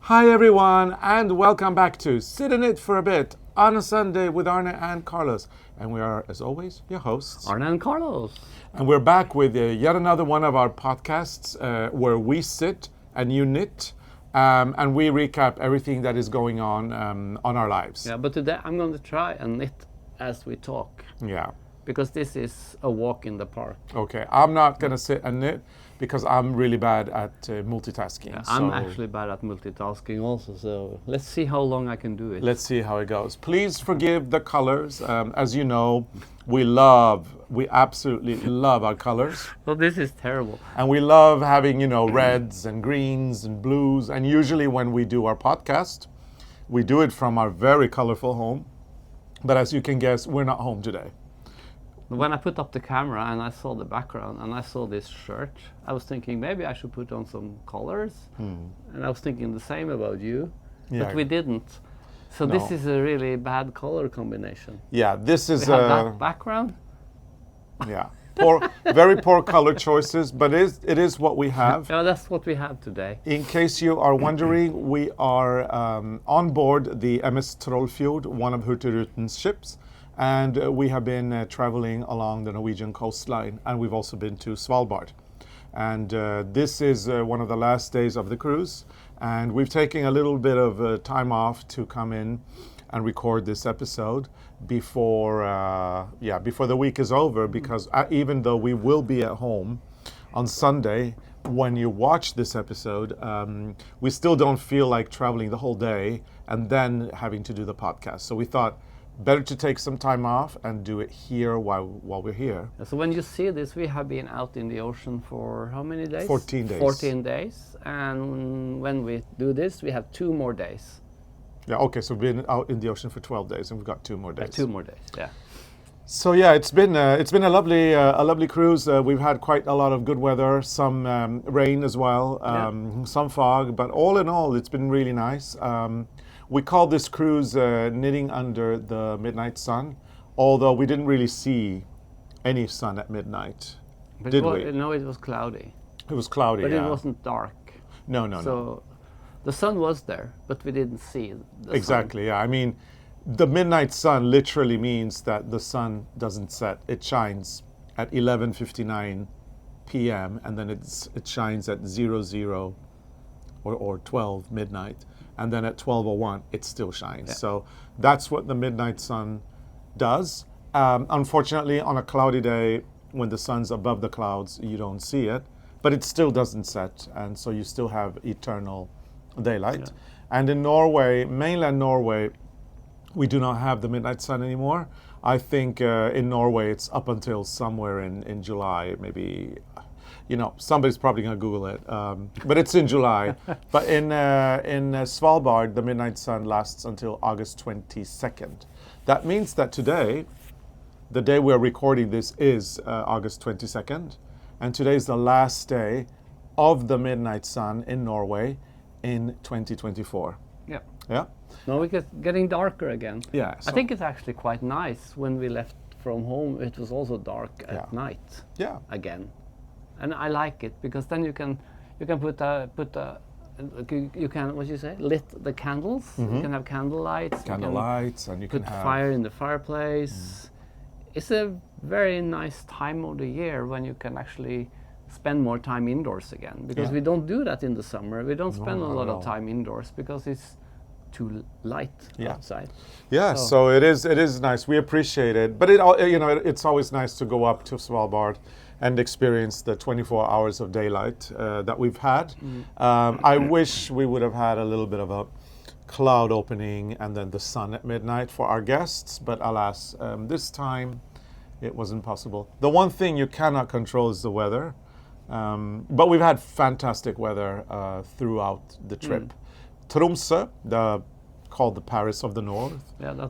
Hi everyone, and welcome back to Sit in It for a Bit on a Sunday with Arne and Carlos. And we are, as always, your hosts. Arne and Carlos. And we're back with yet another one of our podcasts where we sit and you knit and we recap everything that is going on our lives. Yeah, but today I'm going to try and knit as we talk. Yeah. Because this is a walk in the park. Okay, I'm not going to sit and knit because I'm really bad at multitasking. Yeah, I'm actually bad at multitasking also, so let's see how long I can do it. Let's see how it goes. Please forgive the colors. As you know, we absolutely love our colors. Well, this is terrible. And we love having, reds and greens and blues. And usually when we do our podcast, we do it from our very colorful home. But as you can guess, we're not home today. When I put up the camera and I saw the background and I saw this shirt, I was thinking maybe I should put on some colors. And I was thinking the same about you, but we didn't. So this is a really bad color combination. Yeah, this is we have that background. Yeah, very poor color choices, but it is what we have. Yeah, that's what we have today. In case you are wondering, we are on board the MS Trollfjord, one of Hurtigrutens ships. And we have been traveling along the Norwegian coastline, and we've also been to Svalbard. And this is one of the last days of the cruise, and we've taken a little bit of time off to come in and record this episode before the week is over, because even though we will be at home on Sunday, when you watch this episode, we still don't feel like traveling the whole day and then having to do the podcast. So we thought, better to take some time off and do it here while we're here. So when you see this, we have been out in the ocean for how many days? 14 days. 14 days. And when we do this, we have 2 more days. Yeah, okay, so we've been out in the ocean for 12 days and we've got 2 more days. 2 more days, yeah. So yeah, it's been a lovely cruise. We've had quite a lot of good weather, some rain as well, some fog, but all in all, it's been really nice. We call this cruise knitting under the midnight sun, although we didn't really see any sun at midnight, did we? No, it was cloudy. It was cloudy, but it wasn't dark. No. So the sun was there, but we didn't see the Exactly, sun. yeah. I mean, the midnight sun literally means that the sun doesn't set. It shines at 11:59 p.m. and then it shines at 00 or 12 midnight. And then at 12:01, it still shines. Yeah. So that's what the midnight sun does. Unfortunately, on a cloudy day, when the sun's above the clouds, you don't see it, but it still doesn't set, and so you still have eternal daylight. Yeah. And in Norway, mainland Norway, we do not have the midnight sun anymore. I think in Norway, it's up until somewhere in July, maybe. Somebody's probably going to Google it, but it's in July. But in Svalbard, the midnight sun lasts until August 22nd. That means that today, the day we're recording this is August 22nd, and today is the last day of the midnight sun in Norway in 2024. Yeah. Yeah. Now we're getting darker again. Yeah. I think it's actually quite nice. When we left from home, it was also dark at night. Yeah. Again. And I like it because then you can lit the candles. Mm-hmm. You can have candle lights. And you can put have fire in the fireplace. It's a very nice time of the year when you can actually spend more time indoors again, because we don't do that in the summer. We don't spend a lot of time indoors because it's too light outside. Yeah, so it is nice. We appreciate it, but it's always nice to go up to Svalbard and experience the 24 hours of daylight that we've had. I wish we would have had a little bit of a cloud opening and then the sun at midnight for our guests, but alas, this time it wasn't possible. The one thing you cannot control is the weather, but we've had fantastic weather throughout the trip. Tromsø, called the Paris of the North,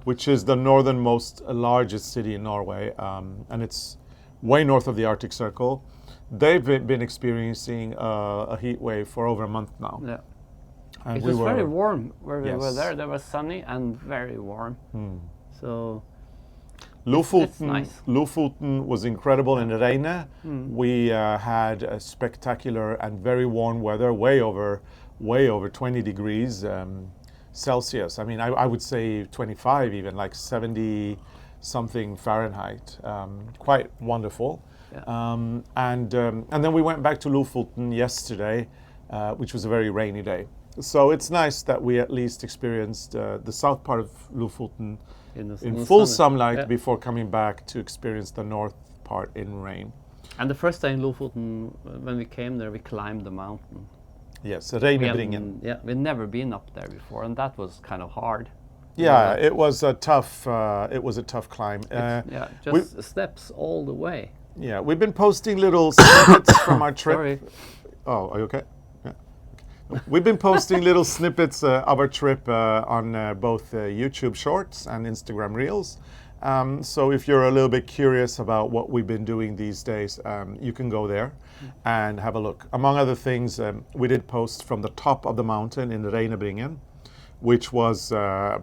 which is the northernmost largest city in Norway, and it's way north of the Arctic Circle. They've been experiencing a heat wave for over a month now. Yeah. And it was very warm where we were there. They were sunny and very warm. So Lofoten, nice. Lofoten was incredible, and Raina, we had a spectacular and very warm weather, way over way over 20 degrees Celsius. I mean, I would say 25 even, like 70 something Fahrenheit. Quite wonderful. Yeah. And then we went back to Lofoten yesterday, which was a very rainy day. So it's nice that we at least experienced the south part of Lofoten in full sunlight before coming back to experience the north part in rain. And the first day in Lofoten, when we came there, we climbed the mountain. Yes, Reworking. Yeah, we'd never been up there before, and that was kind of hard. Yeah, it was a tough climb. Just steps all the way. Yeah, we've been posting little snippets from our trip. Sorry. Oh, are you okay? Yeah. Okay. We've been posting little snippets of our trip on both YouTube Shorts and Instagram Reels. So if you're a little bit curious about what we've been doing these days, you can go there and have a look. Among other things, we did post from the top of the mountain in Reina, which was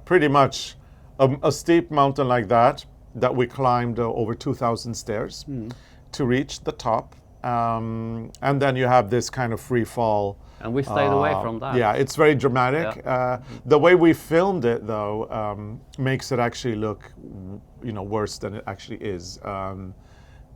pretty much a steep mountain like that we climbed over 2,000 stairs to reach the top. And then you have this kind of free fall. And we stayed away from that. Yeah, it's very dramatic. Yeah. The way we filmed it, though, makes it actually look, worse than it actually is.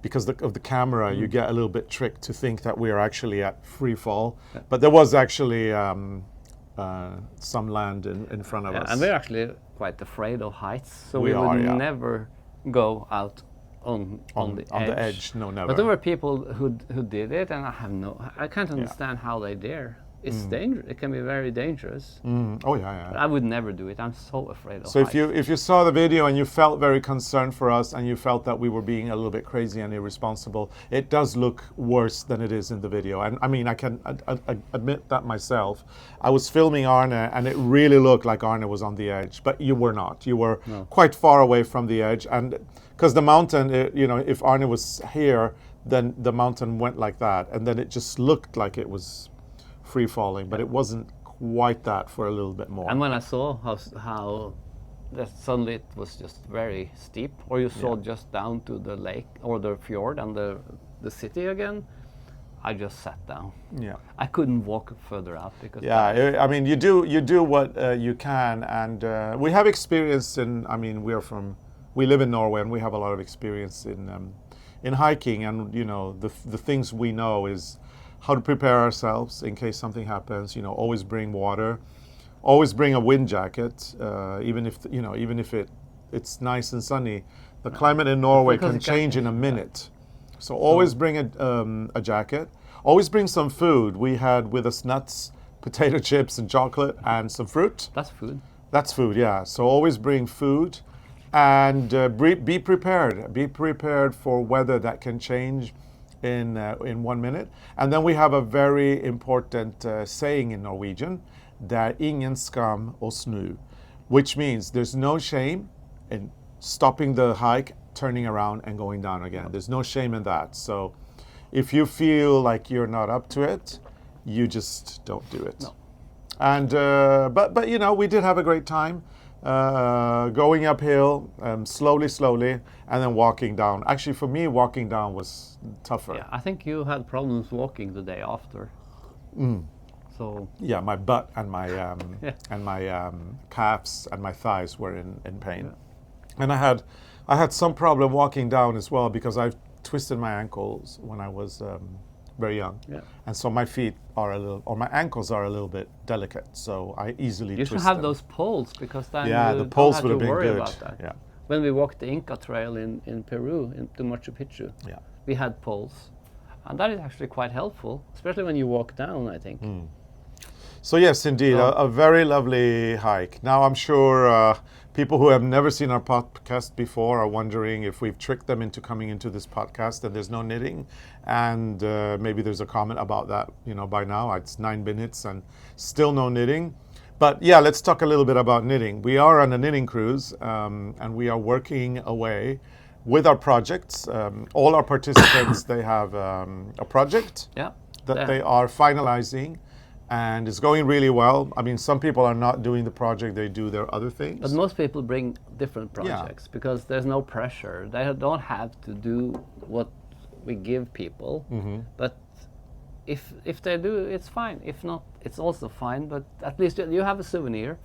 Because of the camera, you get a little bit tricked to think that we are actually at free fall. Yeah. But there was actually some land in front of us. And we're actually quite afraid of heights, so we would never go out on the edge. No, never. But there were people who did it, and I can't understand how they dare. It's dangerous. It can be very dangerous. Oh yeah. But I would never do it. I'm so afraid of So heights. if you saw the video and you felt very concerned for us and you felt that we were being a little bit crazy and irresponsible, it does look worse than it is in the video. And I mean, I can admit that myself. I was filming Arne and it really looked like Arne was on the edge, but you were not. You were quite far away from the edge, and because the mountain, if Arne was here, then the mountain went like that, and then it just looked like it was free falling, but it wasn't quite that for a little bit more. And when I saw how that suddenly it was just very steep, or you saw just down to the lake or the fjord and the city again, I just sat down. Yeah, I couldn't walk further out because. Yeah, I mean, you do what you can, and we have experience in. I mean, we live in Norway, and we have a lot of experience in hiking, and the things we know is how to prepare ourselves in case something happens. Always bring water, always bring a wind jacket, even if it's nice and sunny. The climate in Norway can change in a minute, so always bring a jacket. Always bring some food. We had with us nuts, potato chips, and chocolate, and some fruit. That's food. That's food, yeah. So always bring food, and be prepared. Be prepared for weather that can change in 1 minute. And then we have a very important saying in Norwegian, that ingen skam å snu, which means there's no shame in stopping the hike, turning around, and going down again. There's no shame in that. So if you feel like you're not up to it, you just don't do it. No. And but we did have a great time. Going uphill, slowly, and then walking down. Actually, for me, walking down was tougher. Yeah, I think you had problems walking the day after. So yeah, my butt and my calves and my thighs were in pain, and I had some problem walking down as well because I've twisted my ankles when I was very young, and so my feet are my ankles are a little bit delicate, so I easily twist them. You should have those poles, because then the poles would have been good. About that. Yeah. When we walked the Inca Trail in Peru, into Machu Picchu, we had poles, and that is actually quite helpful, especially when you walk down, I think. So yes, indeed, a very lovely hike. Now I'm sure people who have never seen our podcast before are wondering if we've tricked them into coming into this podcast and there's no knitting. And maybe there's a comment about that, by now. It's 9 minutes and still no knitting. But yeah, let's talk a little bit about knitting. We are on a knitting cruise, and we are working away with our projects. All our participants, they have a project that they are finalizing. And it's going really well. I mean, some people are not doing the project, they do their other things. But most people bring different projects because there's no pressure. They don't have to do what we give people. But if they do, it's fine. If not, it's also fine. But at least you have a souvenir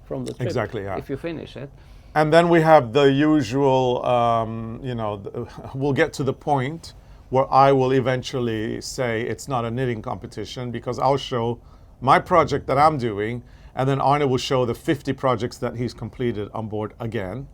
from the trip. Exactly, yeah. If you finish it. And then we have the usual, we'll get to the point where I will eventually say it's not a knitting competition, because I'll show my project that I'm doing, and then Arne will show the 50 projects that he's completed on board again.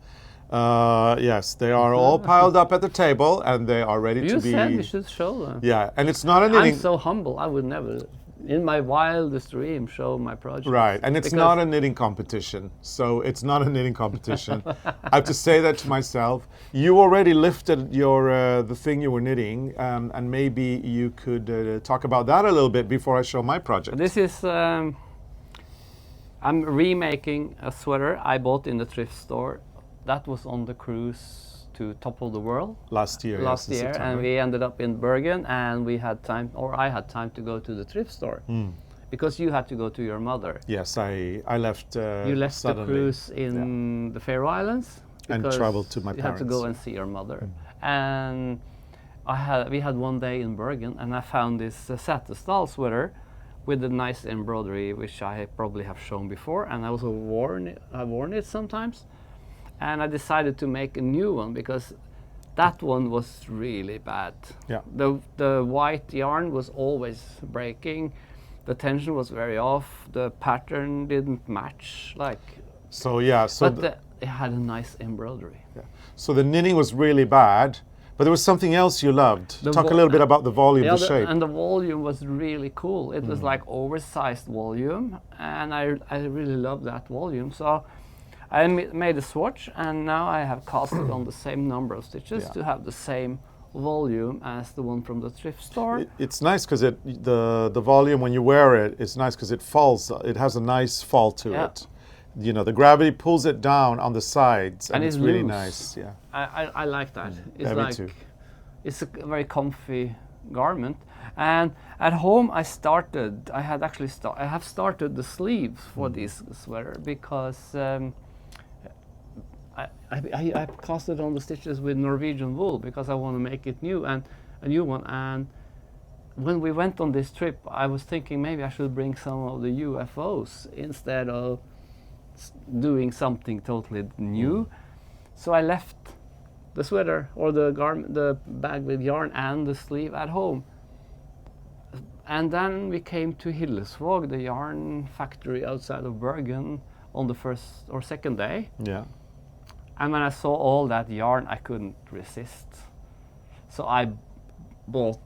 Yes, they are all piled up at the table, and they are ready to be... You said you should show them. Yeah, and it's not a knitting... I'm so humble, I would never, in my wildest dream, show my project. Right, and it's not a knitting competition. So it's not a knitting competition. I have to say that to myself. You already lifted your the thing you were knitting, and maybe you could talk about that a little bit before I show my project. This is... I'm remaking a sweater I bought in the thrift store. That was on the cruise to top of the world last year, and we ended up in Bergen, and we had time, or I had time to go to the thrift store because you had to go to your mother. Yes, I left. You left suddenly. the cruise in the Faroe Islands and traveled to my parents. You had to go and see your mother, and we had one day in Bergen, and I found this Setesdal sweater with a nice embroidery, which I probably have shown before, and I also I've worn it sometimes. And I decided to make a new one because that one was really bad. Yeah. The white yarn was always breaking. The tension was very off. The pattern didn't match. So yeah. So but it had a nice embroidery. Yeah. So the knitting was really bad, but there was something else you loved. Talk a little bit about the volume, the shape. And the volume was really cool. It was like oversized volume, and I really loved that volume. So I made a swatch, and now I have cast it on the same number of stitches to have the same volume as the one from the thrift store. It's nice because the volume when you wear it, it's nice because it falls. It has a nice fall to it. You know, the gravity pulls it down on the sides, and it's really nice. Yeah, I like that. It's me too. It's a very comfy garment. And at home, I have started the sleeves for this sweater because. I casted on the stitches with Norwegian wool because I want to make it new, and a new one. And when we went on this trip, I was thinking maybe I should bring some of the UFOs instead of doing something totally new. So I left the sweater or the garment, the bag with yarn and the sleeve at home. And then we came to Hillesvåg, the yarn factory outside of Bergen, on the first or second day. Yeah. And when I saw all that yarn, I couldn't resist. So I bought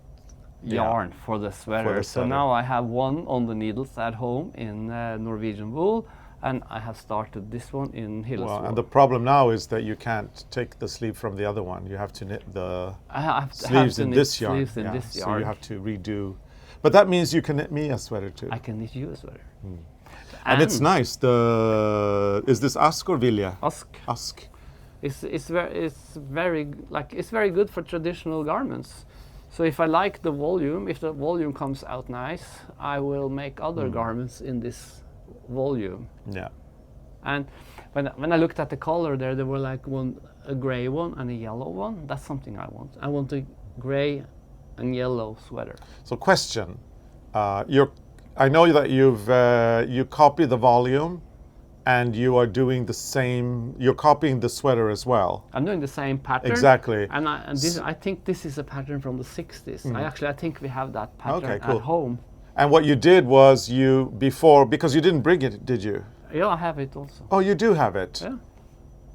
yarn for the sweater. So now I have one on the needles at home in Norwegian wool, and I have started this one in Hillesvåg. Well, and the problem now is that you can't take the sleeve from the other one. You have to knit the sleeves in this yarn. So you have to redo. But that means you can knit me a sweater too. I can knit you a sweater. And it's nice. Is this Ask or Vilja? Ask. It's very good for traditional garments. So if I like the volume, if the volume comes out nice, I will make other garments in this volume. Yeah. And when I looked at the color there were like a gray one and a yellow one. That's something I want. I want a gray and yellow sweater. So question, I know that you copy the volume, and you are doing the same. You're copying the sweater as well. I'm doing the same pattern. Exactly. And I think this is a pattern from the 60s. I think we have that pattern cool. at home. And what you did was because you didn't bring it, did you? Yeah, I have it also. Oh, you do have it? Yeah.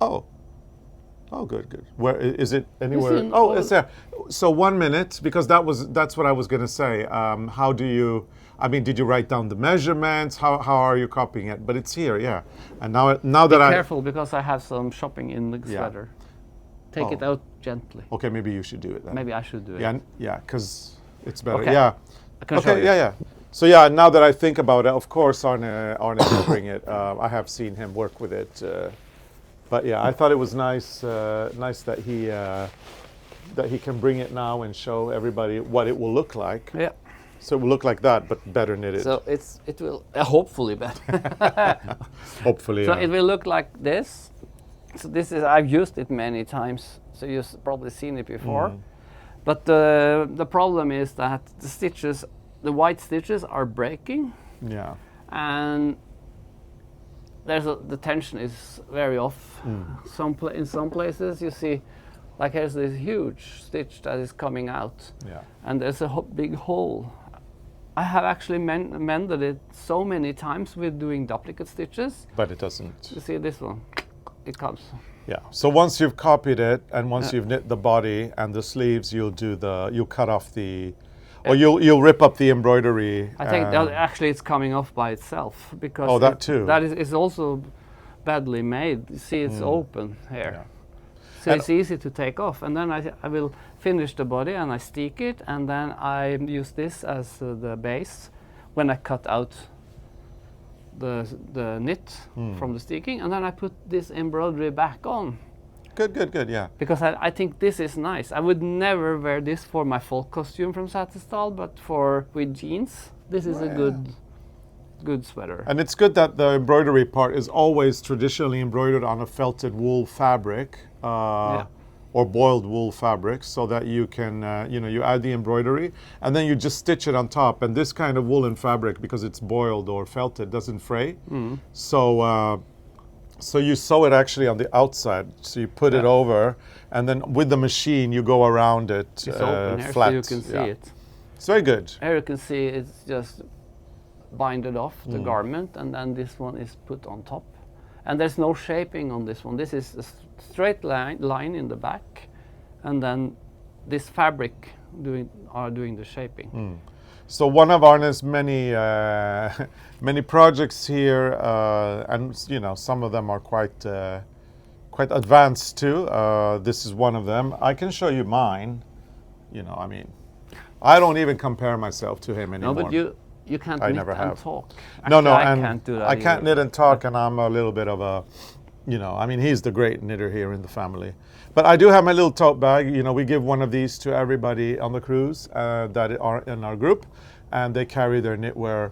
Oh, good. Where is it? Anywhere? It's there. So 1 minute, because that's what I was going to say. How do you? I mean, did you write down the measurements? How are you copying it? But it's here, yeah. And now that Be careful, because I have some shopping in the sweater. Take it out gently. Okay, maybe you should do it then. Maybe I should do it. Yeah, because it's better. Okay. Yeah. I can show you. Yeah. So yeah, now that I think about it, of course, Arne will bring it. I have seen him work with it. But yeah, I thought it was nice that he can bring it now and show everybody what it will look like. Yeah. So it will look like that, but better knitted. So it will hopefully better. Hopefully. So it will look like this. So I've used it many times. So you've probably seen it before. But the problem is that the stitches, the white stitches are breaking, Yeah. and the tension is very off. In some places you see, like here's this huge stitch that is coming out, and there's a big hole. I have actually mended it so many times with doing duplicate stitches. But it doesn't. You see this one, it comes. Yeah. So once you've copied it and once you've knit the body and the sleeves, you'll cut off the, or you'll rip up the embroidery. I think that actually it's coming off by itself because that too. That is also badly made. You see, it's open here. Yeah. So it's easy to take off, and then I will finish the body and I stick it, and then I use this as the base when I cut out the knit from the sticking, and then I put this embroidery back on. Good, yeah. Because I think this is nice. I would never wear this for my folk costume from Setesdal, but with jeans, this is a good sweater. And it's good that the embroidery part is always traditionally embroidered on a felted wool fabric or boiled wool fabric, so that you can, you add the embroidery and then you just stitch it on top. And this kind of woolen fabric, because it's boiled or felted, doesn't fray. So you sew it actually on the outside. So you put it over, and then with the machine you go around it it's open here, flat. so you can see it. It's very good. Here you can see it's just binded off the garment, and then this one is put on top. And there's no shaping on this one. This is a straight line in the back, and then this fabric doing the shaping. So one of Arne's many many projects here, and some of them are quite advanced too. This is one of them. I can show you mine. I don't even compare myself to him anymore. No, but you can't knit and talk. Actually, I can't do that. I can't knit and talk, and I'm a little bit of a, he's the great knitter here in the family. But I do have my little tote bag. We give one of these to everybody on the cruise that are in our group, and they carry their knitwear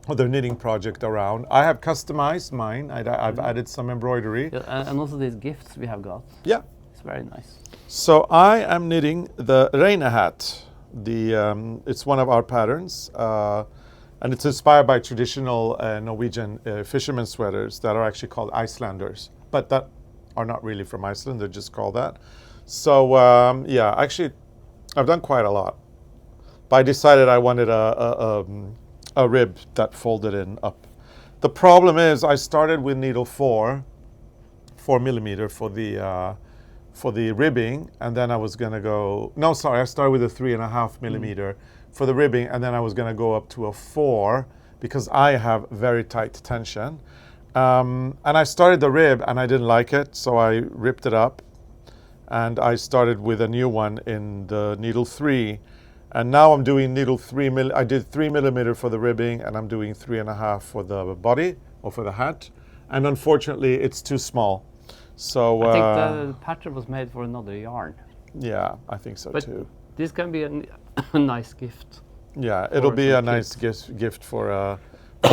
or their knitting project around. I have customized mine. I've added some embroidery. Yeah, and also these gifts we have got. Yeah. It's very nice. So I am knitting the Raina hat. It's one of our patterns, and it's inspired by traditional Norwegian fisherman sweaters that are actually called Icelanders, but that are not really from Iceland. They're just called that. So actually, I've done quite a lot. But I decided I wanted a rib that folded in up. The problem is I started with needle 4 millimeter for the ribbing, and then I was gonna go, I started with a 3.5 millimeter for the ribbing, and then I was gonna go up to a 4 because I have very tight tension. And I started the rib and I didn't like it, so I ripped it up, and I started with a new one in the needle 3, and now I'm doing needle 3 I did 3 millimeter for the ribbing, and I'm doing 3.5 for the body or for the hat, and unfortunately it's too small. So I think the pattern was made for another yarn. Yeah, I think so too. This can be a nice gift. Yeah, it'll be a nice gift for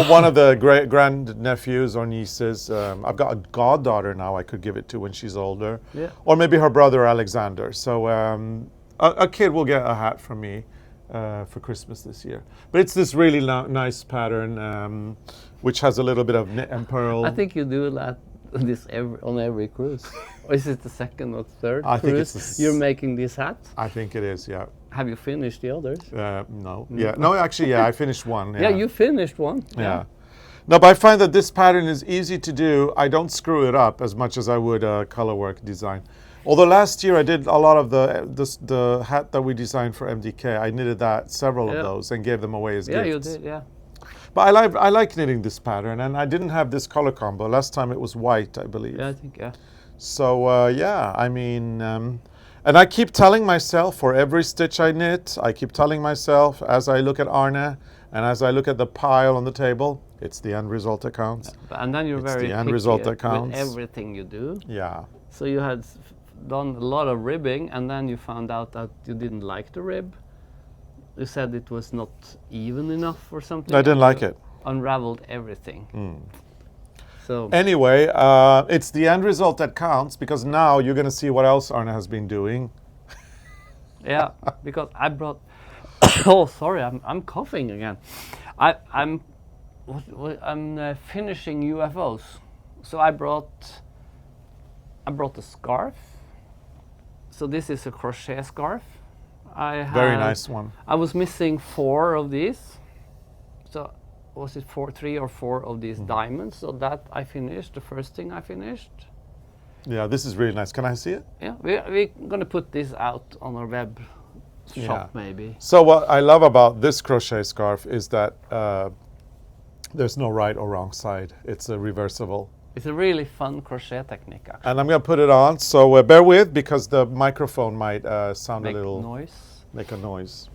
one of the grand nephews or nieces. I've got a goddaughter now I could give it to when she's older. Yeah. Or maybe her brother Alexander. So a kid will get a hat from me for Christmas this year. But it's this really nice pattern, which has a little bit of knit and purl. I think you do that on every cruise. Or is it the second or third I cruise think it's you're making this hat? I think it is, yeah. Have you finished the others? No. Yeah. No, actually, yeah, I finished one. Yeah, you finished one. Yeah. No, but I find that this pattern is easy to do. I don't screw it up as much as I would color work design. Although last year I did a lot of the hat that we designed for MDK. I knitted several of those and gave them away as gifts. Yeah, you did, yeah. But I like knitting this pattern, and I didn't have this color combo. Last time it was white, I believe. Yeah, I think, yeah. So, and I keep telling myself for every stitch I knit, I keep telling myself as I look at Arne and as I look at the pile on the table, it's the end result that counts. Yeah, and then you're very the end picky result that counts. with everything you do. Yeah. So you had done a lot of ribbing, and then you found out that you didn't like the rib. You said it was not even enough or something. I didn't like it. Unraveled everything. So anyway, it's the end result that counts, because now you're going to see what else Arne has been doing. Yeah, because I brought Oh, sorry, I'm coughing again. I'm finishing UFOs, so I brought a scarf. So this is a crochet scarf. Very nice one. I was missing 4 of these. So was it 3 or 4 of these diamonds? So that I finished. The first thing I finished. Yeah, this is really nice. Can I see it? Yeah, we're gonna put this out on our web shop maybe. So what I love about this crochet scarf is that there's no right or wrong side. It's a reversible. It's a really fun crochet technique, actually. And I'm going to put it on, so bear with, because the microphone might sound Make a little... noise. Make a noise.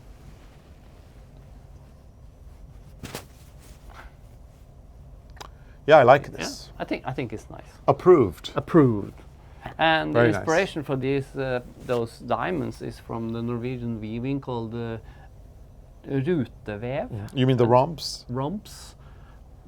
Yeah, I like this. Yeah, I think it's nice. Approved. Approved. And Very the inspiration for these those diamonds is from the Norwegian weaving called rutevev. You mean the romps? Romps.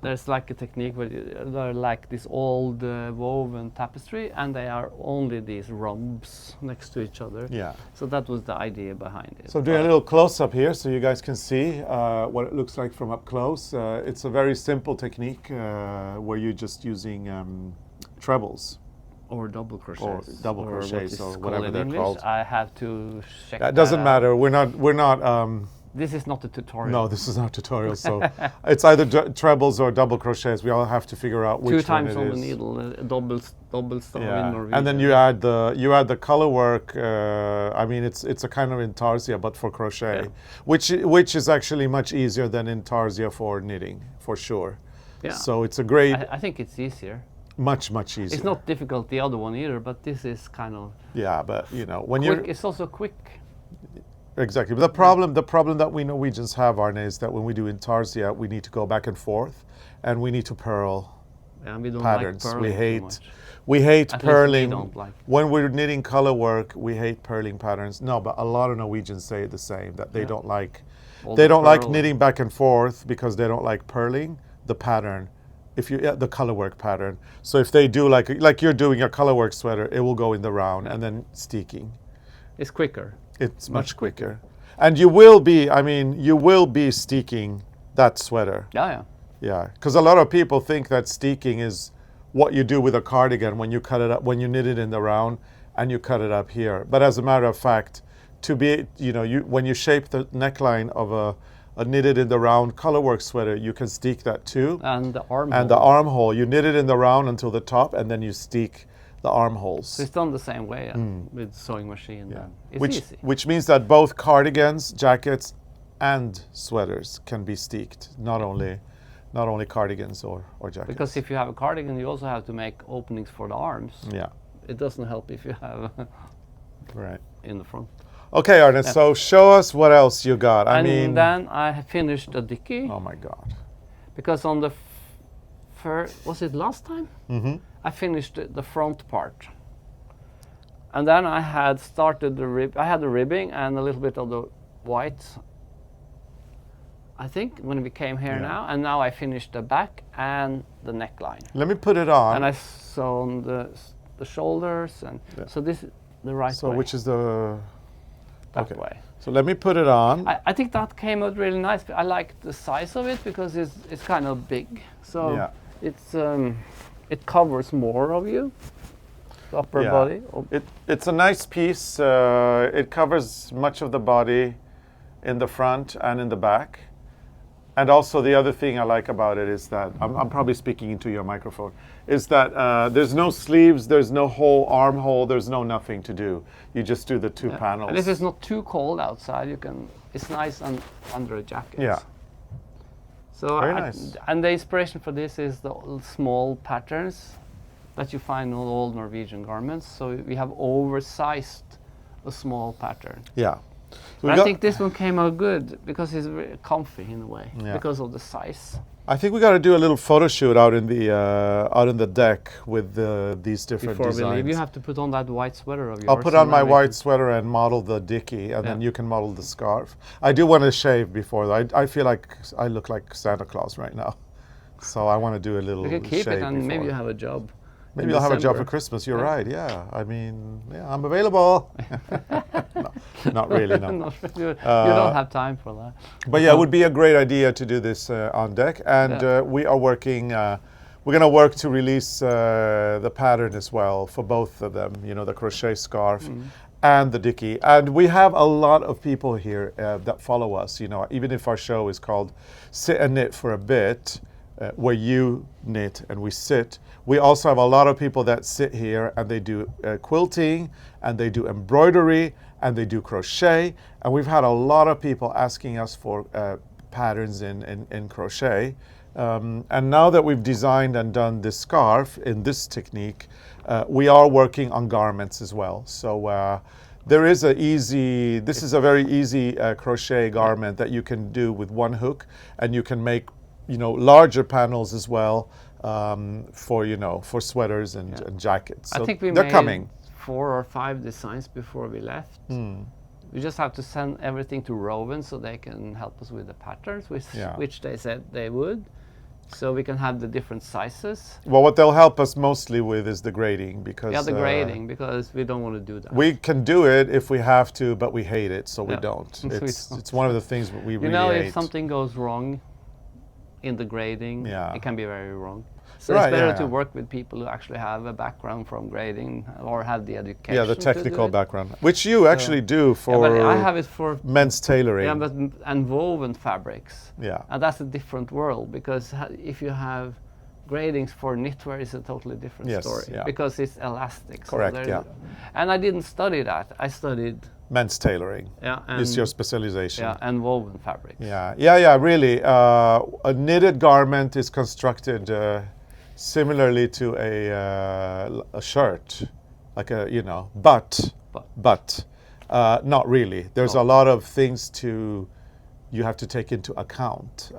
There's like a technique where they're like this old woven tapestry, and they are only these romps next to each other. Yeah. So that was the idea behind it. So doing a little close-up here so you guys can see what it looks like from up close. It's a very simple technique where you're just using trebles. Or double crochets. Or double crochets, or whatever they're called. I have to check that. Doesn't matter. We're not. This is not a tutorial. No, this is not a tutorial. So it's either trebles or double crochets. We all have to figure out which 2 times one it on is. the needle, double stove in Norwegian. And then you add the color work. I mean, it's a kind of intarsia, but for crochet, which is actually much easier than intarsia for knitting, for sure. Yeah. So it's a great. I think it's easier. Much easier. It's not difficult the other one either, but this is kind of. Yeah, but you know when quick, it's also quick. Exactly. But the problem that we Norwegians have, Arne, is that when we do intarsia, we need to go back and forth, and we need to purl we don't patterns. Like we hate At purling. least we don't like. When we're knitting color work, we hate purling patterns. No, but a lot of Norwegians say the same, that they don't like. They don't like knitting back and forth because they don't like purling the pattern. If you the color work pattern. So if they do like you're doing a color work sweater, it will go in the round and then steeking. It's quicker. It's much quicker. And you will be steeking that sweater. Yeah. Yeah, because a lot of people think that steeking is what you do with a cardigan when you cut it up, when you knit it in the round and you cut it up here. But as a matter of fact, when you shape the neckline of a knitted in the round colorwork sweater, you can steek that too. And the armhole. And the armhole, you knit it in the round until the top, and then you steek the armholes. So it's done the same way with sewing machine. Yeah. It's easy. Which means that both cardigans, jackets, and sweaters can be steeked, not only cardigans or jackets. Because if you have a cardigan, you also have to make openings for the arms. Yeah. It doesn't help if you have right in the front. Okay, Arne, so show us what else you got. And then I finished a dicky. Oh my God. Because on the was it last time? Mm-hmm. I finished the front part. And then I had started I had the ribbing and a little bit of the white, I think, when we came here now. And now I finished the back and the neckline. Let me put it on. And I sewn the shoulders. And so this is the right way. So which is the... That way. So let me put it on. I think that came out really nice. I like the size of it because it's kind of big. So it covers more of you, the upper body. It's a nice piece. It covers much of the body in the front and in the back. And also the other thing I like about it is that, I'm probably speaking into your microphone, is that there's no sleeves, there's no whole armhole, there's no nothing to do. You just do the 2 panels. And if it's not too cold outside, it's nice under a jacket. Yeah. So very nice. And the inspiration for this is the small patterns that you find on old Norwegian garments. So we have oversized a small pattern. Yeah. So I think this one came out good because it's really comfy in a way because of the size. I think we got to do a little photo shoot out in the deck with these different designs. Before we leave, you have to put on that white sweater of yours. I'll put on my white sweater and model the dicky, and then you can model the scarf. I do want to shave before. I feel like I look like Santa Claus right now, so I want to do a little. You can keep shave it, and before. maybe you have a job Maybe you'll have a job December. for Christmas. You're right. Yeah. I mean, yeah, I'm available. No, not really. No. Not really. You don't have time for that. But yeah, it would be a great idea to do this on deck. And we are working. We're going to work to release the pattern as well for both of them. You know, the crochet scarf and the dicky. And we have a lot of people here that follow us. You know, even if our show is called "Sit and Knit for a Bit," where you knit and we sit. We also have a lot of people that sit here and they do quilting and they do embroidery and they do crochet. And we've had a lot of people asking us for patterns in crochet. And now that we've designed and done this scarf in this technique, we are working on garments as well. So there is this is a very easy crochet garment that you can do with one hook, and you can make, you know, larger panels as well for sweaters and jackets. So I think they're coming. 4 or 5 designs before we left. We just have to send everything to Rowan so they can help us with the patterns, which they said they would. So we can have the different sizes. Well, what they'll help us mostly with is the grading, because the grading, because we don't want to do that. we can do it if we have to, but we hate it, so we don't. It's one of the things that we really hate. If something goes wrong in the grading, it can be very wrong. So Right, it's better yeah, to yeah. work with people who actually have a background from grading or have the education. Yeah, the to technical do it. background, which you actually do for But I have it for men's tailoring. and woven fabrics. Yeah. And that's a different world, because if you have gradings for knitwear, it's a totally different Yes, story, yeah. because it's elastic. So Correct, there- yeah. And I didn't study that. I studied Men's tailoring and, is your specialization. and woven fabrics. Yeah, really. A knitted garment is constructed similarly to a shirt, like but not really. There's a lot of things you have to take into account,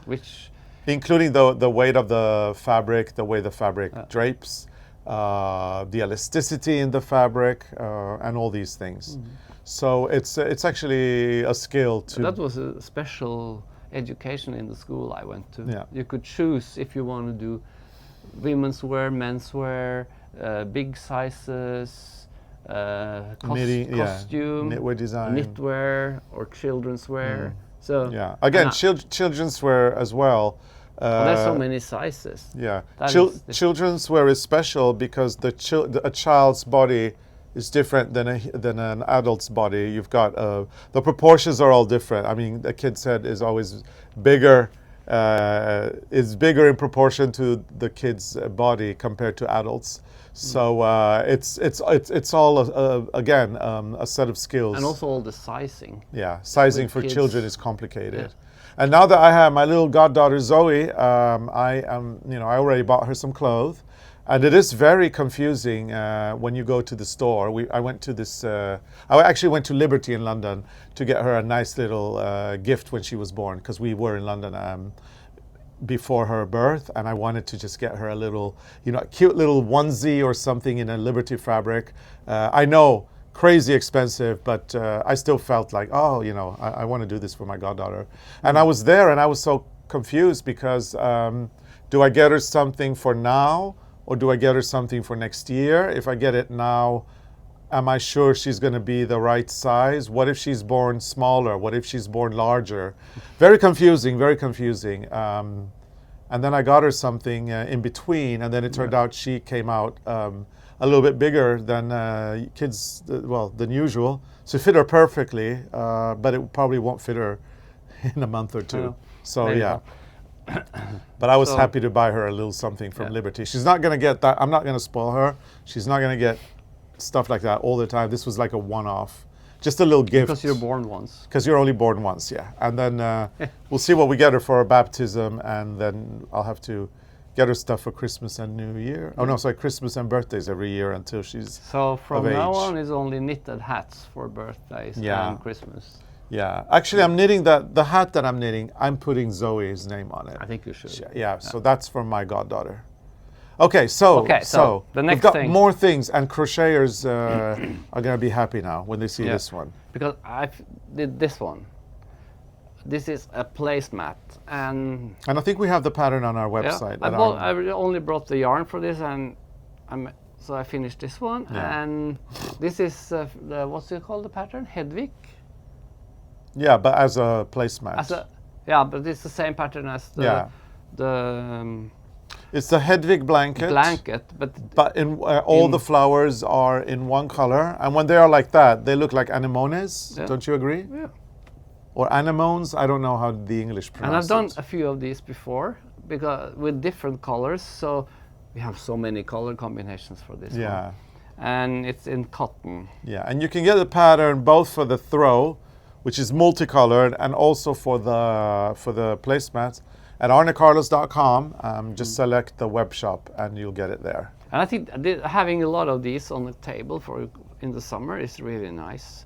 Which including the weight of the fabric, the way the fabric drapes, the elasticity in the fabric, and all these things. So it's actually a skill to. that was a special education in the school I went to. Yeah. You could choose if you want to do women's wear, men's wear, big sizes, Knitting, costume, knitwear design. knitwear, or children's wear. So Yeah, again, and children's wear as well. there's so many sizes. Yeah, That is the- children's wear is special because a child's body is different than an adult's body. You've got the proportions are all different. I mean, the kid's head is always bigger. Is bigger in proportion to the kid's body compared to adults. So it's all again a set of skills. And also all the sizing. Yeah, sizing with for kids. children is complicated. Yes. And now that I have my little goddaughter Zoe, I already bought her some clothes, and it is very confusing when you go to the store. I went to this. I actually went to Liberty in London to get her a nice little gift when she was born, because we were in London before her birth, and I wanted to just get her a little, cute little onesie or something in a Liberty fabric. I know, crazy expensive, but I still felt like, I want to do this for my goddaughter. And I was there and I was so confused because do I get her something for now, or do I get her something for next year? If I get it now, am I sure she's going to be the right size? What if she's born smaller? What if she's born larger? Very confusing, very confusing. And then I got her something in between, and then it turned out she came out a little bit bigger than than usual. So it fit her perfectly, but it probably won't fit her in a month or two. So Maybe yeah. not. But I was happy to buy her a little something from Liberty. She's not going to get that. I'm not going to spoil her. She's not going to get stuff like that all the time. This was like a one-off, just a little gift. Because you're born once. Because you're only born once, yeah. And then we'll see what we get her for her baptism, and then I'll have to get her stuff for Christmas and New Year. Oh no, sorry, Christmas and birthdays every year until she's So from of now age. on, it's only knitted hats for birthdays and Christmas. Yeah. Actually, I'm knitting the hat that I'm knitting, I'm putting Zoe's name on it. I think you should. Yeah, so that's from my goddaughter. Okay, so the next we've got thing. more things, and crocheters are going to be happy now when they see this one. Because I did this one. This is a placemat, and I think we have the pattern on our website. I only brought the yarn for this, and so I finished this one, Yeah. and this is what's it called, the pattern? Hedvig? Yeah, but as a placemat. Yeah, but it's the same pattern as the It's the Hedvig blanket. But in all the flowers are in one color, and when they are like that, they look like anemones. Yeah. Don't you agree? Yeah. Or anemones? I don't know how the English pronounce And I've done it. a few of these before, because with different colors. So we have so many color combinations for this Yeah. one. And it's in cotton. Yeah, and you can get the pattern both for the throw, which is multicolored, and also for the placemats at arnecarlos.com. Just select the web shop and you'll get it there. And I think having a lot of these on the table in the summer is really nice.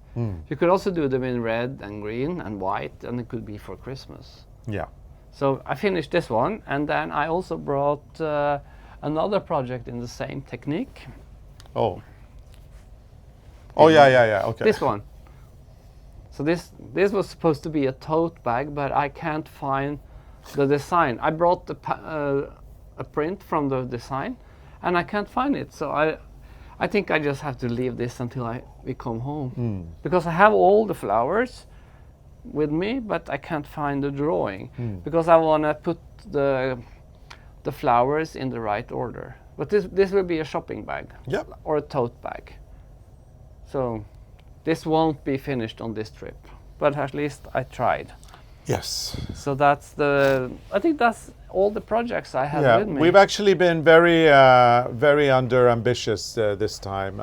You could also do them in red and green and white, and it could be for Christmas. Yeah. So I finished this one, and then I also brought another project in the same technique. Oh. Oh, yeah. Okay. This one. So this was supposed to be a tote bag, but I can't find the design. I brought a print from the design, and I can't find it. So I think I just have to leave this until we come home, because I have all the flowers with me, but I can't find the drawing because I want to put the flowers in the right order. But this will be a shopping bag. Yep. Or a tote bag. So this won't be finished on this trip, but at least I tried. Yes. So I think that's all the projects I have with me. We've actually been very under ambitious this time,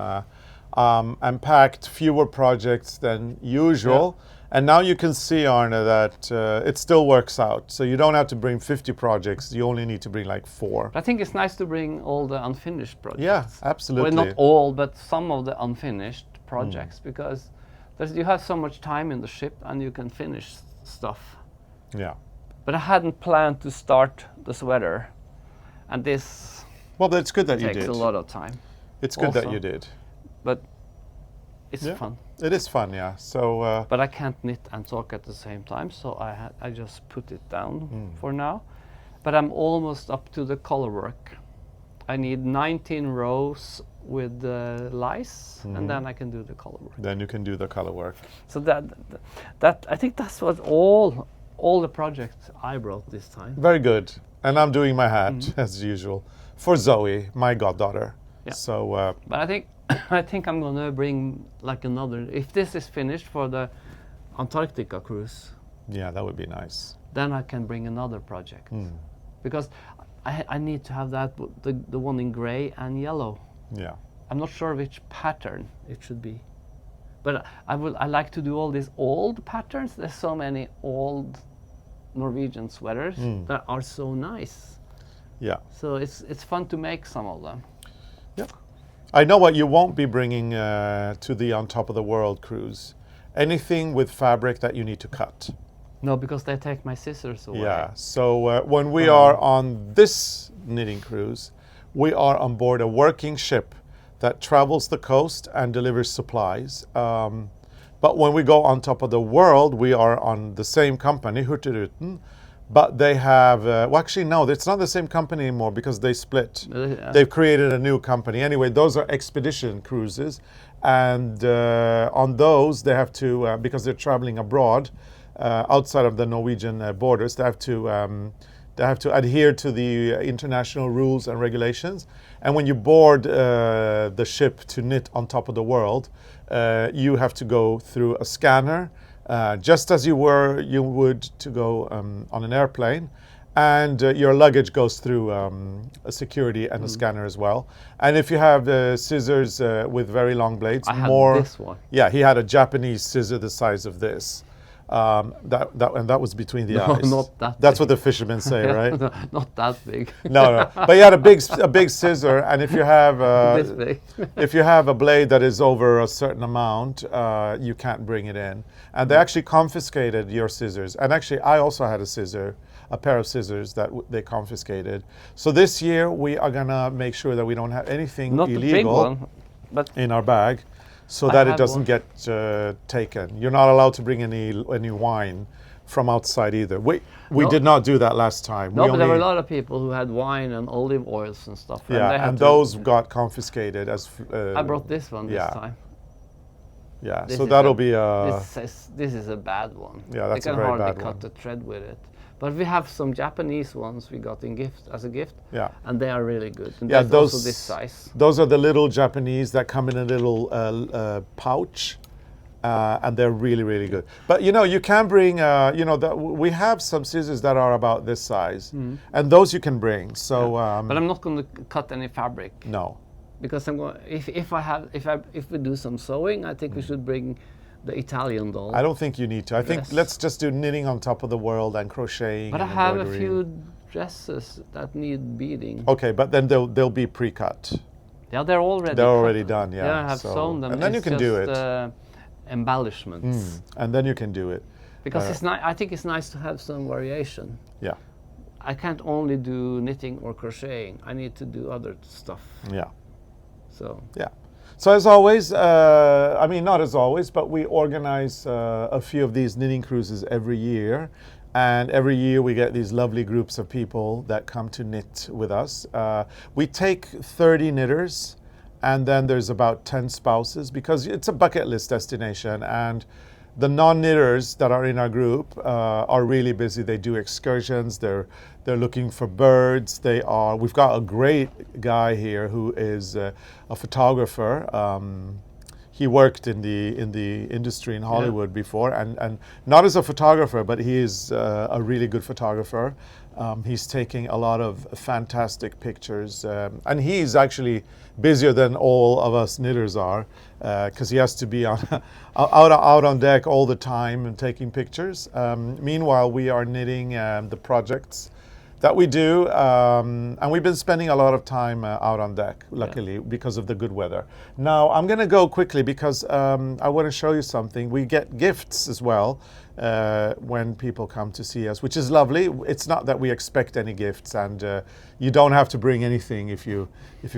and packed fewer projects than usual. Yeah. And now you can see, Arne, that it still works out. So you don't have to bring 50 projects. You only need to bring like 4. I think it's nice to bring all the unfinished projects. Yeah, absolutely. Well, not all, but some of the unfinished projects, because you have so much time in the ship and you can finish stuff. Yeah. But I hadn't planned to start the sweater, and this but it's good that you did. Takes a lot of time. It's good that you did. But it's fun. It is fun, yeah. So. But I can't knit and talk at the same time, so I just put it down for now. But I'm almost up to the color work. I need 19 rows with the lice, and then I can do the color work. Then you can do the color work. So that I think that's what all the projects I brought this time. Very good. And I'm doing my hat as usual for Zoe, my goddaughter. Yeah. So. But I think I'm gonna bring like another. If this is finished for the Antarctica cruise. Yeah, that would be nice. Then I can bring another project, because I need to have that the one in gray and yellow. Yeah. I'm not sure which pattern it should be, but I like to do all these old patterns. There's so many old Norwegian sweaters that are so nice. Yeah. So it's fun to make some of them. Yeah. I know what you won't be bringing to the On Top of the World cruise. Anything with fabric that you need to cut. No, because they take my scissors away. Yeah. So when we are on this knitting cruise, we are on board a working ship that travels the coast and delivers supplies. But when we go on Top of the World, we are on the same company, Hurtigruten, but they have, well, actually, no, it's not the same company anymore because they split. They've created a new company. Anyway, those are expedition cruises. And on those, they have to, because they're traveling abroad, outside of the Norwegian borders, they have to adhere to the international rules and regulations. And when you board the ship to knit on Top of the World, you have to go through a scanner, just as you would to go on an airplane. And your luggage goes through a security and a scanner as well. And if you have scissors with very long blades, I had this one. Yeah, he had a Japanese scissor the size of this. And that was between the eyes. Not that. That's big. what the fishermen say, right? Not that big. No. But he had a big scissor, and if you have this big. if you have a blade that is over a certain amount, you can't bring it in. And they actually confiscated your scissors. And actually, I also had a pair of scissors that they confiscated. So this year we are gonna make sure that we don't have anything Not illegal the big one, but in our bag, so that it doesn't get taken. You're not allowed to bring any wine from outside either. We No. did not do that last time. No, We but there were a only- lot of people who had wine and olive oils and stuff. they Yeah, had and to- those got confiscated as. I brought this one yeah. this time. Yeah, This so is that'll a- be This is a bad one. Yeah, that's I a can very hardly bad cut one. the thread with it. But we have some Japanese ones we got in gift as a gift. Yeah. And they are really good. And Yeah, there's those also this size. Those are the little Japanese that come in a little pouch, and they're really, really good. But you know, you can bring. We have some scissors that are about this size, and those you can bring. So, But I'm not going to cut any fabric no. because I'm going. If we do some sewing, I think we should bring the Italian doll. I don't think you need to. I think Yes. let's just do knitting on top of the world and crocheting. But I and have a embroidery. few dresses that need beading. Okay, but then they'll be pre-cut. Yeah, they're already. They're cut. already done. Yeah. Yeah, I have so- sewn them. and then you It's can do just, it. Embellishments. And then you can do it. Because it's I think it's nice to have some variation. Yeah. I can't only do knitting or crocheting. I need to do other stuff. Yeah. So Yeah. So as always, I mean, not as always, but we organize a few of these knitting cruises every year. And every year we get these lovely groups of people that come to knit with us. We take 30 knitters, and then there's about 10 spouses, because it's a bucket list destination. And the non-knitters that are in our group are really busy. They do excursions. They're looking for birds. We've got a great guy here who is a photographer. He worked in the industry in Hollywood before, and not as a photographer, but he is a really good photographer. He's taking a lot of fantastic pictures, and he's actually busier than all of us knitters are, because he has to be out on deck all the time and taking pictures. Meanwhile, we are knitting the projects that we do, and we've been spending a lot of time out on deck, luckily, because of the good weather. Now, I'm going to go quickly because I want to show you something. We get gifts as well when people come to see us, which is lovely. It's not that we expect any gifts, and you don't have to bring anything if you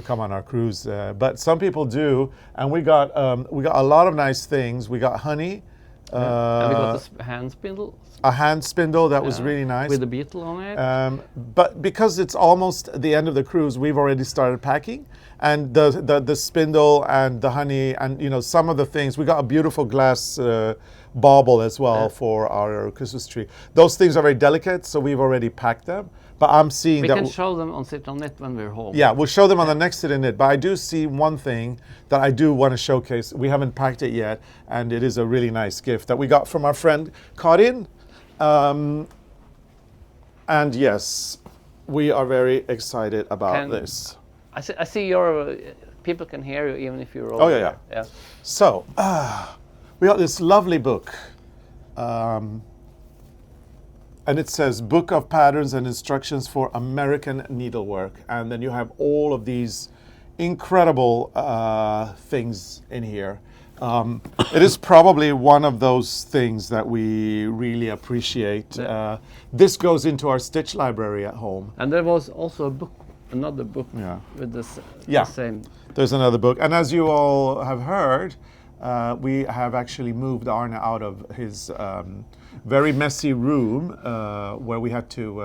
come on our cruise. But some people do, and we got a lot of nice things. We got honey. and we got the hand spindle. A hand spindle that was really nice. With a beetle on it. But because it's almost the end of the cruise, we've already started packing. And the spindle and the honey and some of the things. We got a beautiful glass bauble as well for our Christmas tree. Those things are very delicate, so we've already packed them. But I'm seeing we that can show them on Sit on Knit when we're home. yeah, we'll show them on the next Sit and Knit. But I do see one thing that I do want to showcase. We haven't packed it yet, and it is a really nice gift that we got from our friend Karin. And yes, we are very excited about this. I see your people can hear you even if you're over Oh, yeah. there. So, we got this lovely book. And it says Book of Patterns and Instructions for American Needlework. And then you have all of these incredible things in here. It is probably one of those things that we really appreciate. This goes into our stitch library at home. And there was also another book with the same. There's another book. And as you all have heard, we have actually moved Arne out of his very messy room where we had to,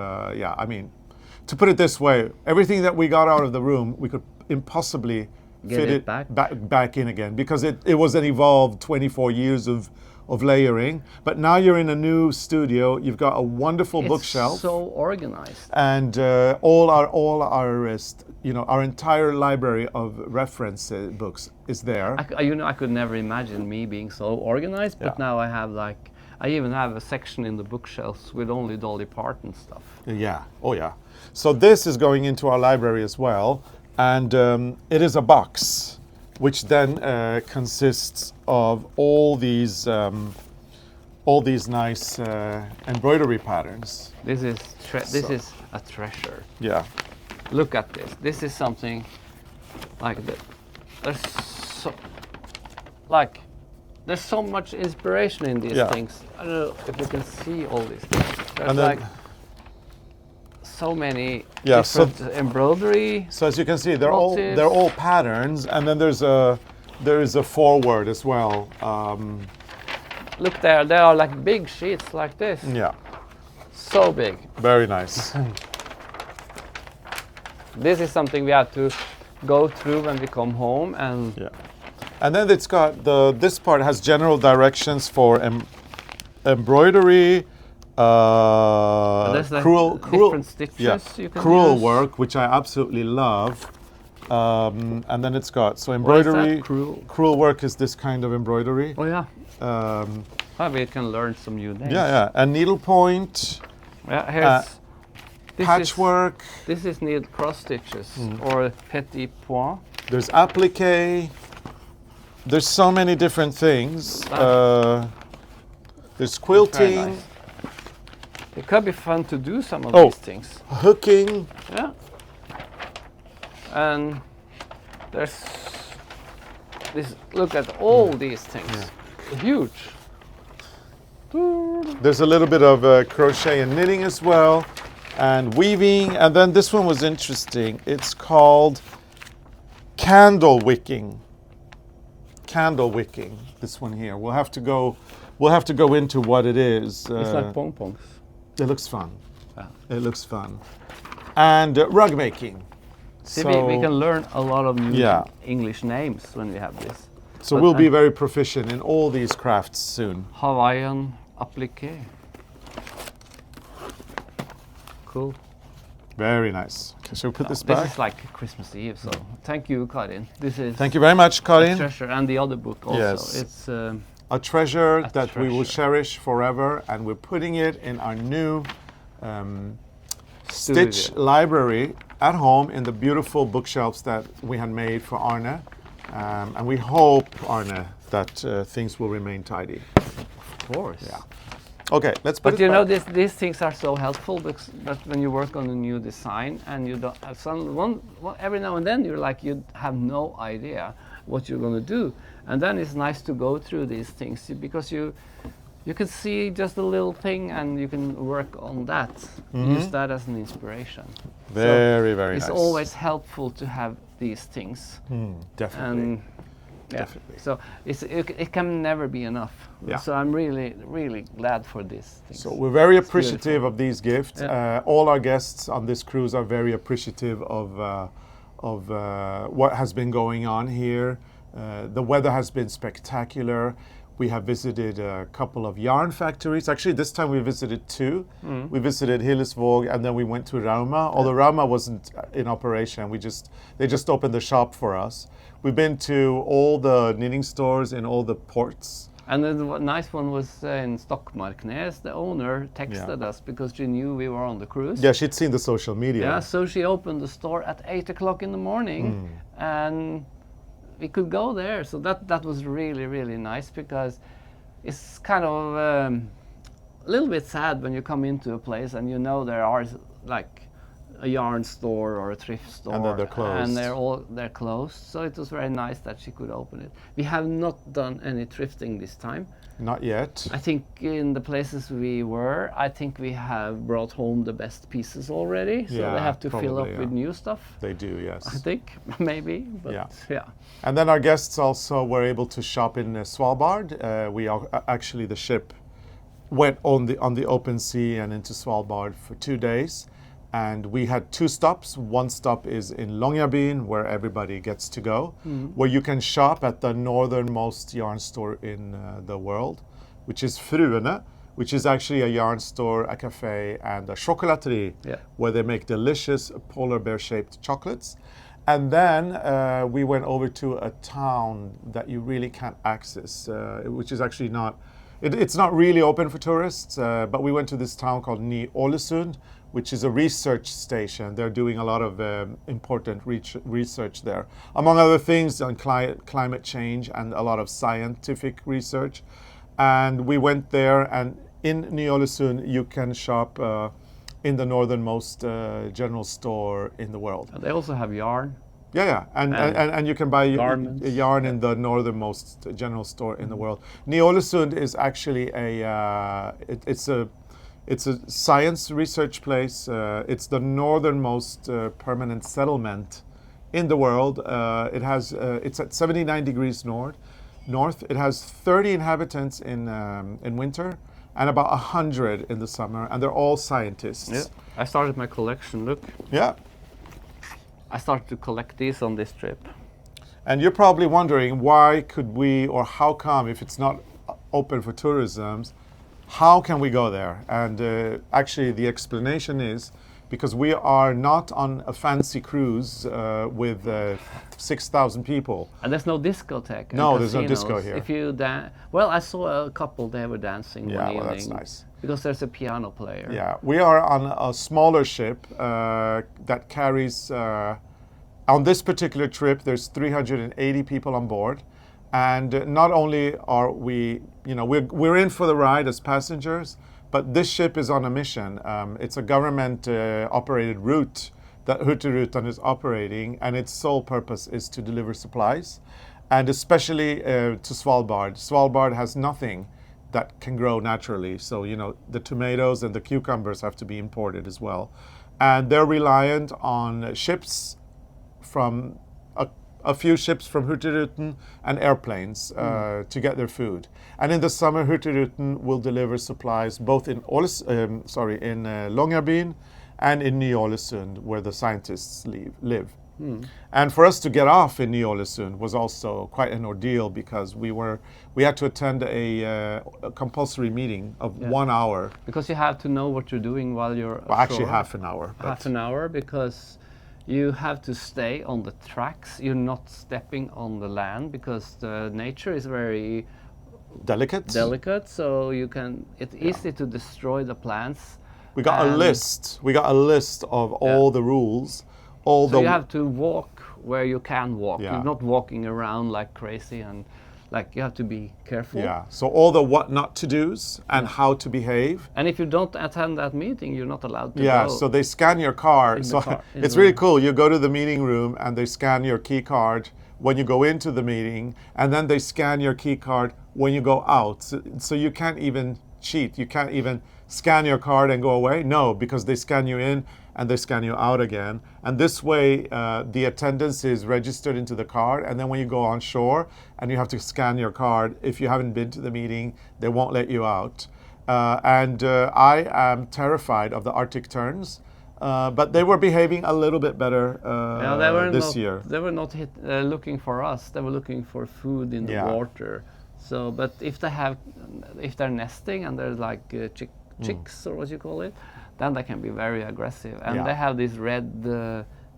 to put it this way, everything that we got out of the room, we could impossibly fit it back in again, because it was an evolved 24 years of layering. But now you're in a new studio. You've got a wonderful bookshelf. It's so organized. And all our entire library of reference books is there. I could never imagine me being so organized, but now I even have a section in the bookshelves with only Dolly Parton stuff. Yeah. Oh yeah. So this is going into our library as well. And it is a box, which then consists of all these nice embroidery patterns. This is a treasure. Yeah. Look at this. This is something like that. There's so much inspiration in these things. I don't know if you can see all these things. There's so many different embroidery. So as you can see, they're all patterns, and then there is a foreword as well. look there, they are like big sheets like this. Yeah, So big. very nice. This is something we have to go through when we come home, and Yeah. And then it's got this part has general directions for embroidery, there's like crewel, different stitches yeah, you can crewel use. work, which I absolutely love. And then it's got so What is embroidery. that? Crewel? Crewel work is this kind of embroidery. Oh yeah. Um, We can learn some new names. yeah, and needlepoint, Yeah, here's this patchwork. This is needle cross stitches or petit point. There's applique. There's so many different things. There's quilting, nice. It could be fun to do some of Oh. these things. hooking. Yeah. And there's this. Look at all these things. Huge. There's a little bit of crochet and knitting as well, and weaving. And then this one was interesting. It's called candle wicking. Candle wicking. This one here. We'll have to go. We'll have to go into what it is. It's like pong pongs. It looks fun. Yeah. It looks fun. And rug making. See, we can learn a lot of new Yeah. English names when we have this. So But we'll be very proficient in all these crafts soon. Hawaiian applique. Cool. Very nice. Okay, shall we put this This back? is like Christmas Eve, so thank you, Karin. This is Thank you very much, a Karin. treasure, and the other book also. Yes. It's A treasure A that we will treasure. cherish forever, and we're putting it in our new Stitch Studio. library at home in the beautiful bookshelves that we had made for Arne. And we hope, Arne, that things will remain tidy. of course. Yeah. Okay, let's put But it you know, back. these things are so helpful because that when you work on a new design and you don't have every now and then you're like you have no idea what you're going to do, and then it's nice to go through these things because you can see just a little thing and you can work on that, use that as an inspiration. Very, very It's nice. always helpful to have these things, Definitely. and yeah, Definitely. so it can never be enough. Yeah. So I'm really glad for this thing. So we're very appreciative of these gifts. Yeah. All our guests on this cruise are very appreciative of what has been going on here. The weather has been spectacular. We have visited a couple of yarn factories. Actually, this time we visited two. We visited Hillesvåg and then we went to Rauma. Although Rauma wasn't in operation, they just opened the shop for us. We've been to all the knitting stores in all the ports. And then the nice one was in Stockmarknes. The owner texted us because she knew we were on the cruise. Yeah, she'd seen the social media. Yeah, so she opened the store at 8 o'clock in the morning, and we could go there. So that was really nice because it's kind of a little bit sad when you come into a place and you know there are like a yarn store or a thrift store, And then they're closed. and they're closed. So it was very nice that she could open it. We have not done any thrifting this time. Not yet. I think in the places we were, I think we have brought home the best pieces already. So Yeah, they have to fill up probably, with yeah. new stuff. They do, yes. I think maybe, but Yeah. yeah. And then our guests also were able to shop in Svalbard. We are, actually the ship went on the open sea and into Svalbard for 2 days, and we had 2 stops. One stop is in Longyearbyen, where everybody gets to go, where you can shop at the northernmost yarn store in the world, which is Fruene, which is actually a yarn store, a cafe, and a chocolaterie, Yeah. where they make delicious polar bear-shaped chocolates. And then we went over to a town that you really can't access, which is actually not, it's not really open for tourists, but we went to this town called Ny-Ålesund, which is a research station. They're doing a lot of important research there. Among other things on climate change and a lot of scientific research. And we went there, and in Ny-Ålesund you can shop in the northernmost general store in the world. And they also have yarn. Yeah, and you can buy Garments. yarn in the northernmost general store in the world. Ny-Ålesund is actually it's a science research place. It's the northernmost permanent settlement in the world. It's at 79 degrees north. north. It has 30 inhabitants in winter and about 100 in the summer, and they're all scientists. Yeah. I started my collection. Look, Yeah. I started to collect these on this trip. And you're probably wondering why could we, or how come, if it's not open for tourism, how can we go there? And actually the explanation is because we are not on a fancy cruise with 6,000 people. And there's no discotheque. No, there's no disco here. If you well, I saw a couple. They were dancing one evening. Well, that's nice. Because there's a piano player. Yeah, we are on a smaller ship that carries. On this particular trip, there's 380 people on board, and not only are we, we're in for the ride as passengers, but this ship is on a mission. It's a government-operated route that Hurtigruten is operating, and its sole purpose is to deliver supplies, and especially to Svalbard. Svalbard has nothing that can grow naturally, so the tomatoes and the cucumbers have to be imported as well, and they're reliant on ships from a few ships from Hurtigruten and airplanes to get their food. And in the summer, Hurtigruten will deliver supplies both in Longyearbyen and in Ny-Ålesund, where the scientists live. And for us to get off in Ny-Ålesund was also quite an ordeal because we had to attend a compulsory meeting of 1 hour. Because you have to know what you're doing while you're Well, actually half an hour. Half an hour, because you have to stay on the tracks. You're not stepping on the land because the nature is very delicate. So it's easy to destroy the plants. We got a list. We got a list of all the rules. So you have to walk where you can walk. Yeah. You're not walking around like crazy, and you have to be careful. Yeah. So all the what not to do's and how to behave. And if you don't attend that meeting, you're not allowed to go. Yeah. So they scan your car. It's really cool. You go to the meeting room and they scan your key card when you go into the meeting, and then they scan your key card when you go out. So you can't even cheat. You can't even scan your card and go away. No, because they scan you in and they scan you out again. And this way, the attendance is registered into the card. And then when you go on shore and you have to scan your card, if you haven't been to the meeting, they won't let you out. I am terrified of the Arctic terns. But they were behaving a little bit better this year. They were not looking for us. They were looking for food in the water. So, but if they're nesting and they're like chicks or what you call it, then they can be very aggressive. And they have this red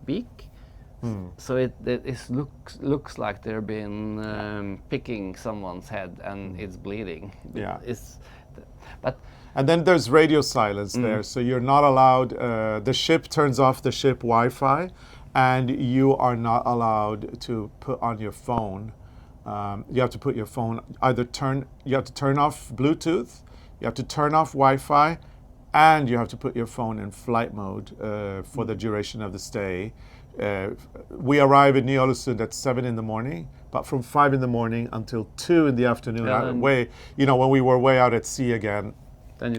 beak, so it looks like they've been picking someone's head and it's bleeding. Yeah. And then there's radio silence there, so you're not allowed. The ship turns off the ship Wi-Fi, and you are not allowed to put on your phone. You have to put your phone you have to turn off Bluetooth, you have to turn off Wi-Fi, and you have to put your phone in flight mode for the duration of the stay. We arrive in Ny-Ålesund at 7 in the morning, but from 5 in the morning until 2 in the afternoon, when we were way out at sea again,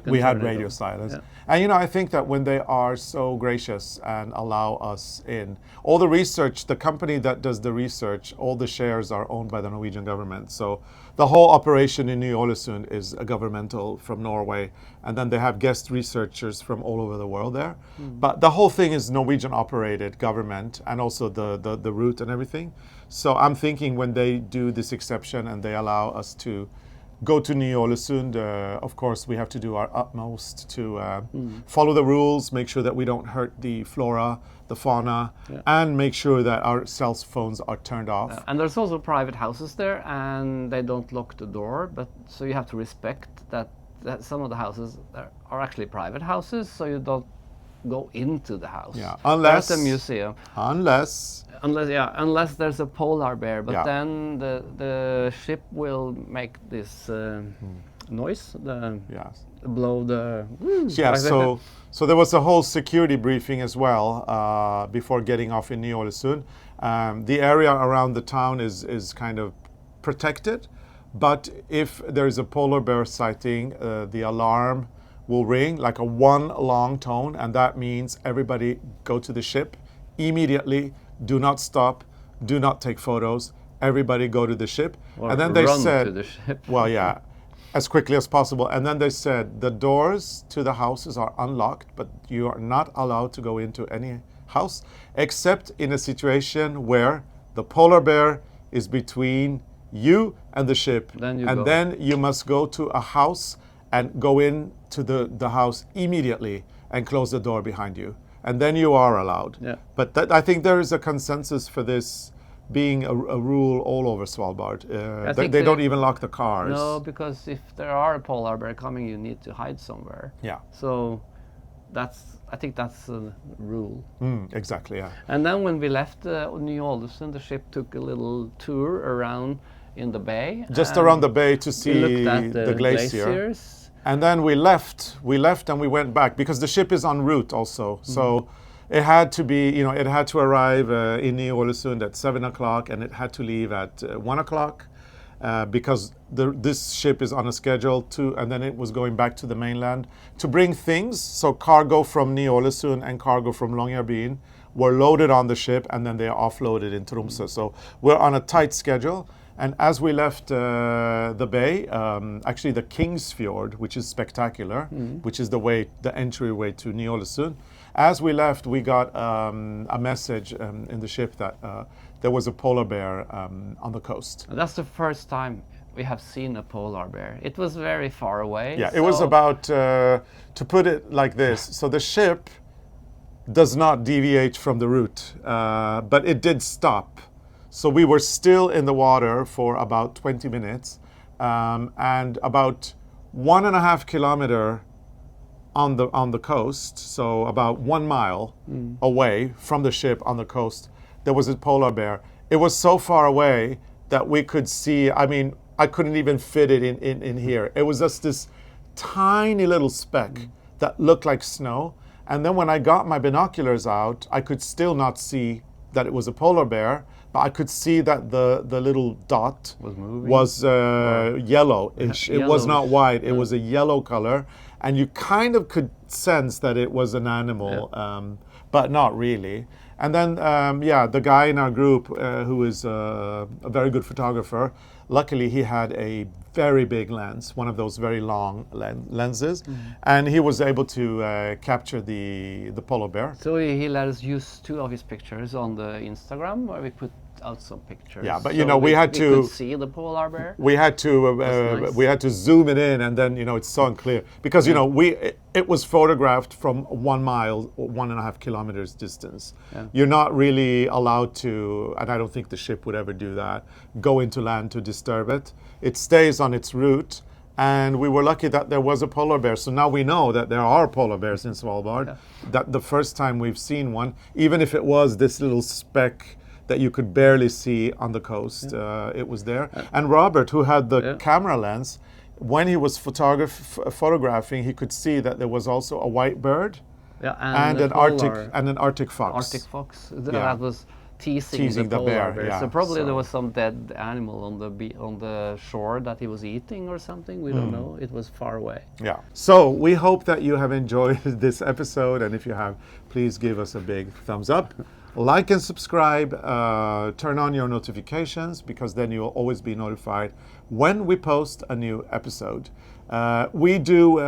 we had radio silence. Yeah. And I think that when they are so gracious and allow us in, all the research, the company that does the research, all the shares are owned by the Norwegian government. So the whole operation in Ny-Ålesund is a governmental from Norway, and then they have guest researchers from all over the world there. But the whole thing is Norwegian operated government, and also the route and everything. So I'm thinking when they do this exception and they allow us to go to Ny-Ålesund, of course we have to do our utmost to follow the rules, make sure that we don't hurt the flora, the fauna, and make sure that our cell phones are turned off. And there's also private houses there, and they don't lock the door, but so you have to respect that some of the houses are actually private houses, so you don't go into the house. Yeah, unless a museum. Unless there's a polar bear, but then the ship will make this noise, blow the. So there was a whole security briefing as well before getting off in Ny-Ålesund. The area around the town is kind of protected, but if there is a polar bear sighting, the alarm will ring like a one long tone, and that means everybody go to the ship immediately. Do not stop, do not take photos, everybody go to the ship. Or And then they run said, to the ship. well, yeah, as quickly as possible. And then they said, the doors to the houses are unlocked, but you are not allowed to go into any house, except in a situation where the polar bear is between you and the ship. Then you must go to a house and go in to the house immediately and close the door behind you. And then you are allowed. Yeah. But I think there is a consensus for this being a rule all over Svalbard. They don't even lock the cars. No, because if there are a polar bear coming, you need to hide somewhere. Yeah. So I think that's a rule. Exactly, yeah. And then when we left Ny-Ålesund, the ship took a little tour around in the bay. Just around the bay to see we looked at the glacier. glaciers. And then we left and we went back because the ship is en route also. So it had to be, it had to arrive in Ny-Ålesund at 7 o'clock and it had to leave at 1 o'clock because this ship is on a schedule and then it was going back to the mainland to bring things. So cargo from Ny-Ålesund and cargo from Longyearbyen were loaded on the ship and then they are offloaded in Tromsø. So we're on a tight schedule. And as we left the bay, actually the King's Fjord, which is spectacular, which is the entryway to Ny-Ålesund, as we left, we got a message in the ship that there was a polar bear on the coast. And that's the first time we have seen a polar bear. It was very far away. Yeah, it was about, to put it like this, so the ship does not deviate from the route, but it did stop. So we were still in the water for about 20 minutes and about 1.5 kilometers on the coast, so about 1 mile away from the ship on the coast, there was a polar bear. It was so far away that we could see, I couldn't even fit it in here. It was just this tiny little speck that looked like snow. And then when I got my binoculars out, I could still not see that it was a polar bear, but I could see that the little dot was yellowish. It was not white, it was a yellow color. And you kind of could sense that it was an animal, but not really. And then, the guy in our group who is a very good photographer, luckily he had a very big lens, one of those very long lenses, and he was able to capture the polar bear. So he let us use 2 of his pictures on the Instagram, where we put out some pictures. Yeah, but we had to could see the polar bear. We had to nice. We had to zoom it in, and then it's so unclear because it was photographed from 1 mile or 1.5 kilometers distance. Yeah. You're not really allowed to, and I don't think the ship would ever do that, go into land to disturb it. It stays on its route. And we were lucky that there was a polar bear. So now we know that there are polar bears in Svalbard. That the first time we've seen one, even if it was this little speck that you could barely see on the coast, it was there. And Robert, who had the camera lens, when he was photographing, he could see that there was also a white bird and an Arctic fox. Arctic fox. That was teasing the polar bear. So probably there was some dead animal on the shore that he was eating or something. We don't know. It was far away. Yeah. So we hope that you have enjoyed this episode, and if you have, please give us a big thumbs up. Like and subscribe, turn on your notifications because then you'll always be notified when we post a new episode. We do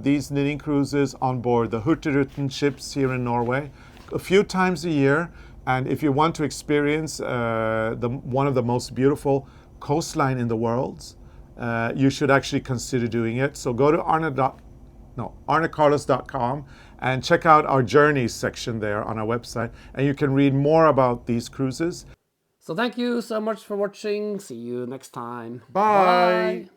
these knitting cruises on board the Hurtigruten ships here in Norway a few times a year. And if you want to experience one of the most beautiful coastline in the world, you should actually consider doing it. So go to arnecarlos.com and check out our journeys section there on our website, and you can read more about these cruises. So thank you so much for watching. See you next time. Bye.